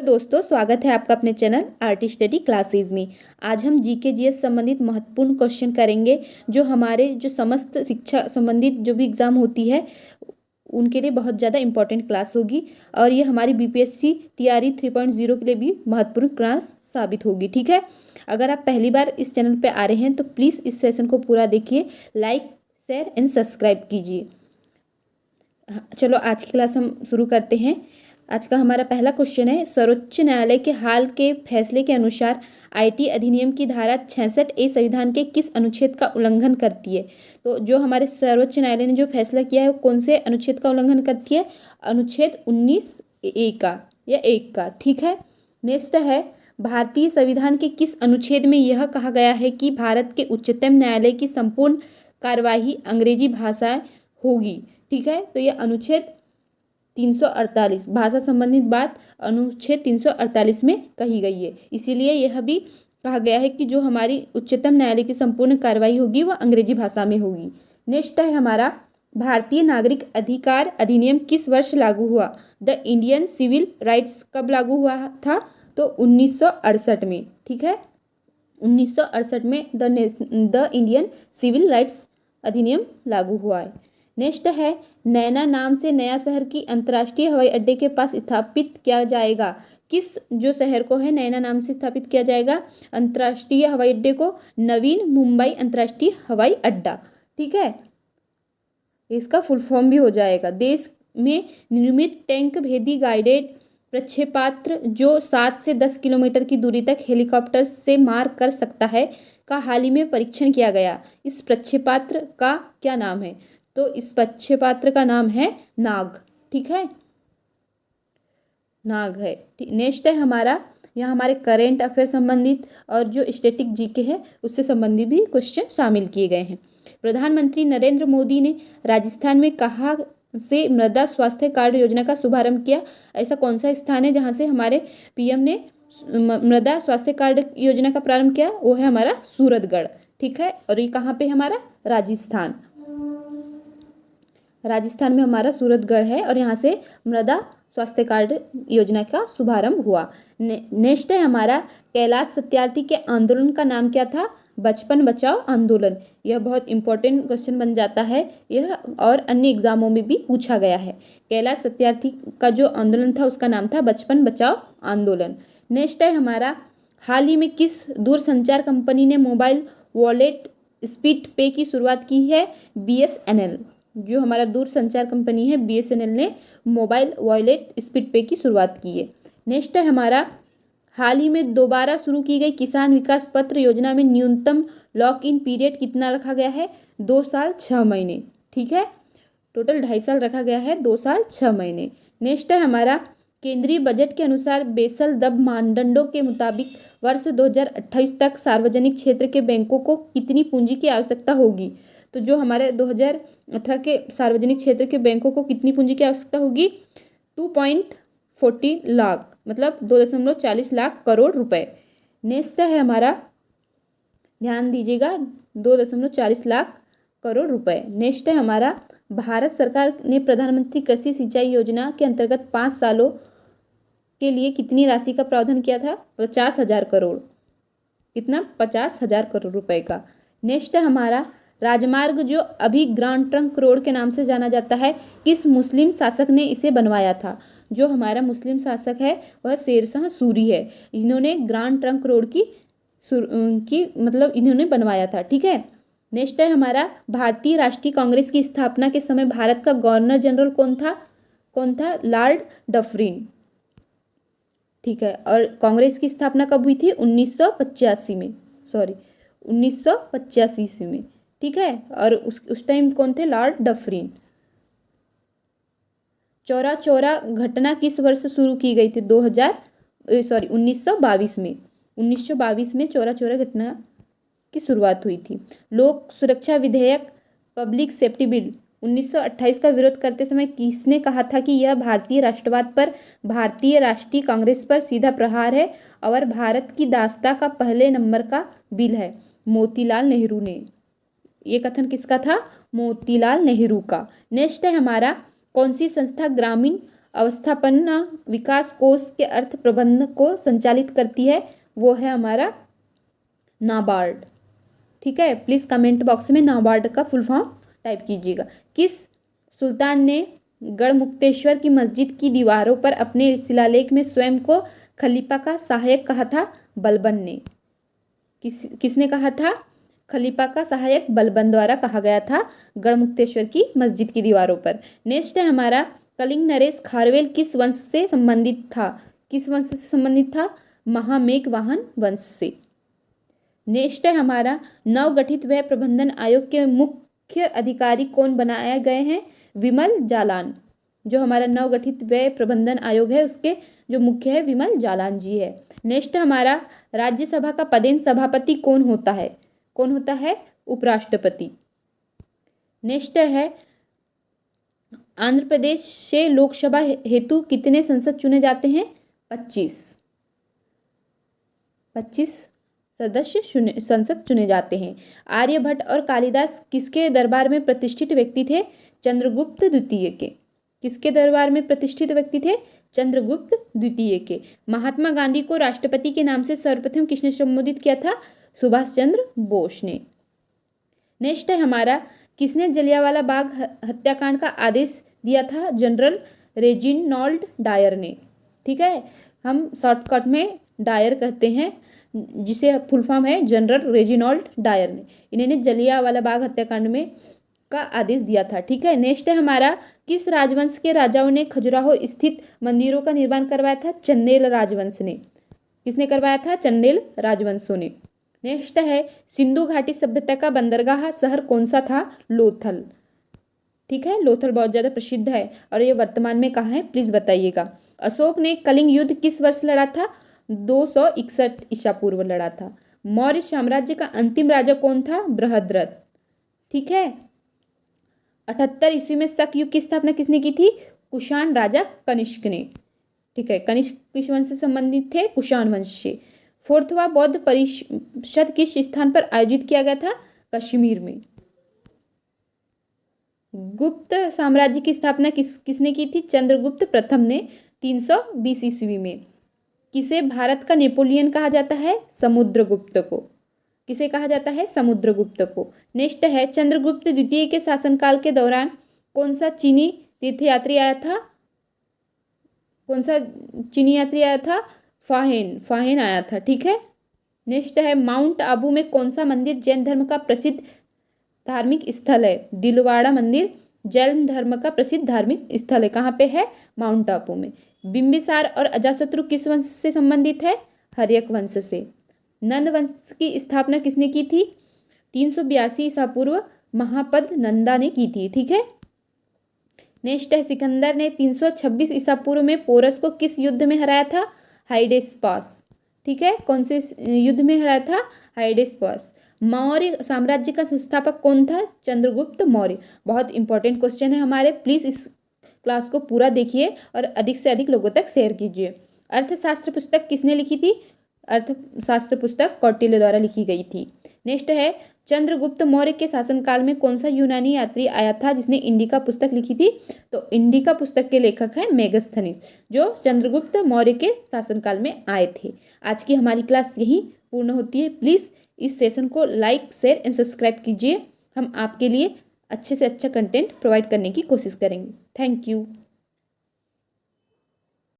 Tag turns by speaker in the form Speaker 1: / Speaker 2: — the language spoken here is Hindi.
Speaker 1: दोस्तों, स्वागत है आपका अपने चैनल आर्टी स्टडी क्लासेज में। आज हम जीके जीएस संबंधित महत्वपूर्ण क्वेश्चन करेंगे जो हमारे जो समस्त शिक्षा संबंधित जो भी एग्ज़ाम होती है उनके लिए बहुत ज़्यादा इंपॉर्टेंट क्लास होगी और ये हमारी बीपीएससी टीआरई 3.0 के लिए भी महत्वपूर्ण क्लास साबित होगी। ठीक है, अगर आप पहली बार इस चैनल पर आ रहे हैं तो प्लीज़ इस सेशन को पूरा देखिए, लाइक शेयर एंड सब्सक्राइब कीजिए। चलो आज की क्लास हम शुरू करते हैं। आज का हमारा पहला क्वेश्चन है, सर्वोच्च न्यायालय के हाल के फैसले के अनुसार आईटी अधिनियम की धारा 66A संविधान के किस अनुच्छेद का उल्लंघन करती है? तो जो हमारे सर्वोच्च न्यायालय ने जो फैसला किया है वो कौन से अनुच्छेद का उल्लंघन करती है? अनुच्छेद 19A का या 1 का। ठीक है, नेक्स्ट है, भारतीय संविधान के किस अनुच्छेद में यह कहा गया है कि भारत के उच्चतम न्यायालय की संपूर्ण कार्यवाही अंग्रेजी भाषा होगी? ठीक है, तो यह अनुच्छेद 348 भाषा संबंधित बात अनुच्छेद 348 में कही गई है। इसीलिए यह भी कहा गया है कि जो हमारी उच्चतम न्यायालय की संपूर्ण कार्रवाई होगी वह अंग्रेजी भाषा में होगी। नेक्स्ट है हमारा, भारतीय नागरिक अधिकार अधिनियम किस वर्ष लागू हुआ? द इंडियन सिविल राइट्स कब लागू हुआ था? तो 1968 में। ठीक है, 1968 में द इंडियन सिविल राइट्स अधिनियम लागू हुआ है। नेक्स्ट है, नैना नाम से नया शहर की अंतर्राष्ट्रीय हवाई अड्डे के पास स्थापित किया जाएगा? किस जो शहर को है नैना नाम से स्थापित किया जाएगा अंतर्राष्ट्रीय हवाई अड्डे को? नवीन मुंबई अंतर्राष्ट्रीय हवाई अड्डा। ठीक है, इसका फुल फॉर्म भी हो जाएगा। देश में निर्मित टैंक भेदी गाइडेड प्रक्षेपास्त्र जो 7 से 10 किलोमीटर की दूरी तक हेलीकॉप्टर से मार कर सकता है का हाल ही में परीक्षण किया गया। इस प्रक्षेपास्त्र का क्या नाम है? तो इस प्रक्षेपास्त्र का नाम है नाग। ठीक है, नाग है। नेक्स्ट है हमारा, यहाँ हमारे करेंट अफेयर संबंधित और जो स्टैटिक जीके है उससे संबंधित भी क्वेश्चन शामिल किए गए हैं। प्रधानमंत्री नरेंद्र मोदी ने राजस्थान में कहाँ से मृदा स्वास्थ्य कार्ड योजना का शुभारंभ किया? ऐसा कौन सा स्थान है जहाँ से हमारे पीएम ने मृदा स्वास्थ्य कार्ड योजना का प्रारंभ किया? वो है हमारा सूरतगढ़। ठीक है, और ये कहाँ पे हमारा? राजस्थान। राजस्थान में हमारा सूरतगढ़ है और यहाँ से मृदा स्वास्थ्य कार्ड योजना का शुभारंभ हुआ। नेक्स्ट है हमारा, कैलाश सत्यार्थी के आंदोलन का नाम क्या था? बचपन बचाओ आंदोलन। यह बहुत इंपॉर्टेंट क्वेश्चन बन जाता है यह, और अन्य एग्जामों में भी पूछा गया है। कैलाश सत्यार्थी का जो आंदोलन था उसका नाम था बचपन बचाओ आंदोलन। नेक्स्ट है हमारा, हाल ही में किस दूरसंचार कंपनी ने मोबाइल वॉलेट स्पीड पे की शुरुआत की है? BSNL। जो हमारा दूरसंचार कंपनी है BSNL ने मोबाइल वॉलेट स्पीड पे की शुरुआत की है। नेक्स्ट है हमारा, हाल ही में दोबारा शुरू की गई किसान विकास पत्र योजना में न्यूनतम लॉक इन पीरियड कितना रखा गया है? 2 साल 6 महीने। ठीक है, टोटल 2.5 साल रखा गया है, 2 साल 6 महीने। नेक्स्ट है हमारा, केंद्रीय बजट के अनुसार बेसल दब मानदंडों के मुताबिक वर्ष 2028 तक सार्वजनिक क्षेत्र के बैंकों को कितनी पूंजी की आवश्यकता होगी? तो जो हमारे 2018 के सार्वजनिक क्षेत्र के बैंकों को कितनी पूंजी की आवश्यकता होगी? 2.40 लाख, मतलब 2.40 लाख करोड़ रुपए। नेक्स्ट है हमारा, ध्यान दीजिएगा, 2.40 लाख करोड़ रुपए। नेक्स्ट है हमारा, भारत सरकार ने प्रधानमंत्री कृषि सिंचाई योजना के अंतर्गत 5 सालों के लिए कितनी राशि का प्रावधान किया था? 50,000 करोड़। कितना? 50,000 करोड़ रुपए का। नेक्स्ट है हमारा, राजमार्ग जो अभी ग्रांड ट्रंक रोड के नाम से जाना जाता है, किस मुस्लिम शासक ने इसे बनवाया था? जो हमारा मुस्लिम शासक है वह शेरशाह सूरी है। इन्होंने ग्रांड ट्रंक रोड की मतलब इन्होंने बनवाया था। ठीक है, नेक्स्ट है हमारा, भारतीय राष्ट्रीय कांग्रेस की स्थापना के समय भारत का गवर्नर जनरल कौन था? Lord Dufferin. ठीक है, और कांग्रेस की स्थापना कब हुई थी? 1985 में, 1985 में। ठीक है, और उस टाइम कौन थे? Lord Dufferin. चौरा चौरा घटना किस वर्ष शुरू की गई थी? 1922 में। 1922 में चौरा चौरा घटना की शुरुआत हुई थी। लोक सुरक्षा विधेयक पब्लिक सेफ्टी बिल 1928 का विरोध करते समय किसने कहा था कि यह भारतीय राष्ट्रवाद पर भारतीय राष्ट्रीय कांग्रेस पर सीधा प्रहार है और भारत की दास्ता का पहले नंबर का बिल है? मोतीलाल नेहरू ने। ये कथन किसका था? मोतीलाल नेहरू का। नेक्स्ट है हमारा, कौन सी संस्था ग्रामीण अवस्थापना विकास कोष के अर्थ प्रबंधन को संचालित करती है वो है हमारा नाबार्ड। ठीक है, प्लीज़ कमेंट बॉक्स में नाबार्ड का फुल फॉर्म टाइप कीजिएगा। किस सुल्तान ने गढ़मुक्तेश्वर की मस्जिद की दीवारों पर अपने शिलालेख में स्वयं को खलीफा का सहायक कहा था? बलबन ने। किसने कहा था? खलीफा का सहायक बलबन द्वारा कहा गया था गढ़मुक्तेश्वर की मस्जिद की दीवारों पर। नेक्स्ट है हमारा कलिंग नरेश खारवेल किस वंश से संबंधित था? किस वंश से संबंधित था? महामेघवाहन वंश से। नेक्स्ट है हमारा नवगठित व्यय प्रबंधन आयोग के मुख्य अधिकारी कौन बनाए गए हैं? विमल जालान। जो हमारा नवगठित व्यय प्रबंधन आयोग है उसके जो मुख्य है विमल जालान जी है। नेक्स्ट हमारा राज्यसभा का पदेन सभापति कौन होता है? कौन होता है? उपराष्ट्रपति। नेक्स्ट है आंध्र प्रदेश से लोकसभा हेतु कितने संसद चुने जाते हैं? 25 सदस्य संसद चुने जाते हैं। आर्यभट्ट और कालिदास किसके दरबार में प्रतिष्ठित व्यक्ति थे? चंद्रगुप्त द्वितीय के। किसके दरबार में प्रतिष्ठित व्यक्ति थे? चंद्रगुप्त द्वितीय के। महात्मा गांधी को राष्ट्रपति के नाम से सर्वप्रथम किसने संबोधित किया था? सुभाष चंद्र बोस ने। नेक्स्ट है हमारा किसने जलियांवाला बाग हत्याकांड का आदेश दिया था? जनरल रेजिनॉल्ड डायर ने। ठीक है, हम शॉर्टकट में डायर कहते हैं जिसे फुल फॉर्म है जनरल रेजिनॉल्ड डायर ने। इन्होंने जलियांवाला बाग हत्याकांड में का आदेश दिया था। ठीक है, नेक्स्ट है हमारा किस राजवंश के राजाओं ने खजुराहो स्थित मंदिरों का निर्माण करवाया था? चंदेल राजवंश ने। किसने करवाया था? चंदेल राजवंशों ने। नेक्स्ट है सिंधु घाटी सभ्यता का बंदरगाह शहर कौन सा था? लोथल। ठीक है, लोथल बहुत ज़्यादा प्रसिद्ध है और ये वर्तमान में कहाँ है प्लीज़ बताइएगा। अशोक ने कलिंग युद्ध किस वर्ष लड़ा था? 261 ईसा पूर्व लड़ा था। मौर्य साम्राज्य का अंतिम राजा कौन था? बृहद्रथ। ठीक है, 78 ईस्वी में शक युग की स्थापना किसने की थी? कुषाण राजा कनिष्क ने। ठीक है, कनिष्क किस वंश से संबंधित थे? कुषाण वंश से। फोर्थवा बौद्ध परिषद किस स्थान पर आयोजित किया गया था? कश्मीर में। गुप्त साम्राज्य की स्थापना किसने की थी? चंद्रगुप्त प्रथम ने 320 ईस्वी में। किसे भारत का नेपोलियन कहा जाता है? समुद्रगुप्त को। किसे कहा जाता है? समुद्रगुप्त को। नेक्स्ट है चंद्रगुप्त द्वितीय के शासनकाल के दौरान कौन सा चीनी तीर्थयात्री आया था? कौन सा चीनी यात्री आया था? फाहेन आया था। ठीक है, नेक्स्ट है माउंट आबू में कौन सा मंदिर जैन धर्म का प्रसिद्ध धार्मिक स्थल है? दिलवाड़ा मंदिर जैन धर्म का प्रसिद्ध धार्मिक स्थल है। कहाँ पे है? माउंट आबू में। बिंबिसार और अजातशत्रु किस वंश से संबंधित है? हर्यक वंश से। नंद वंश की स्थापना किसने की थी? 382 ईसा पूर्व महापद नंदा ने की थी। ठीक है, नेक्स्ट है सिकंदर ने 326 ईसा पूर्व में पोरस को किस युद्ध में हराया था? हाइडेस्पास। ठीक है, कौन से युद्ध में हराया था? हाइडेस्पास। मौर्य साम्राज्य का संस्थापक कौन था? चंद्रगुप्त मौर्य। बहुत इंपॉर्टेंट क्वेश्चन है हमारे, प्लीज इस क्लास को पूरा देखिए और अधिक से अधिक लोगों तक शेयर कीजिए। अर्थशास्त्र पुस्तक किसने लिखी थी? अर्थशास्त्र पुस्तक कौटिल्य द्वारा लिखी गई थी। नेक्स्ट है चंद्रगुप्त मौर्य के शासनकाल में कौन सा यूनानी यात्री आया था जिसने इंडिका पुस्तक लिखी थी? तो इंडिका पुस्तक के लेखक हैं मेगस्थनीज, जो चंद्रगुप्त मौर्य के शासनकाल में आए थे। आज की हमारी क्लास यही पूर्ण होती है। प्लीज़ इस सेशन को लाइक, शेयर एंड सब्सक्राइब कीजिए। हम आपके लिए अच्छे से अच्छा कंटेंट प्रोवाइड करने की कोशिश करेंगे। Thank you.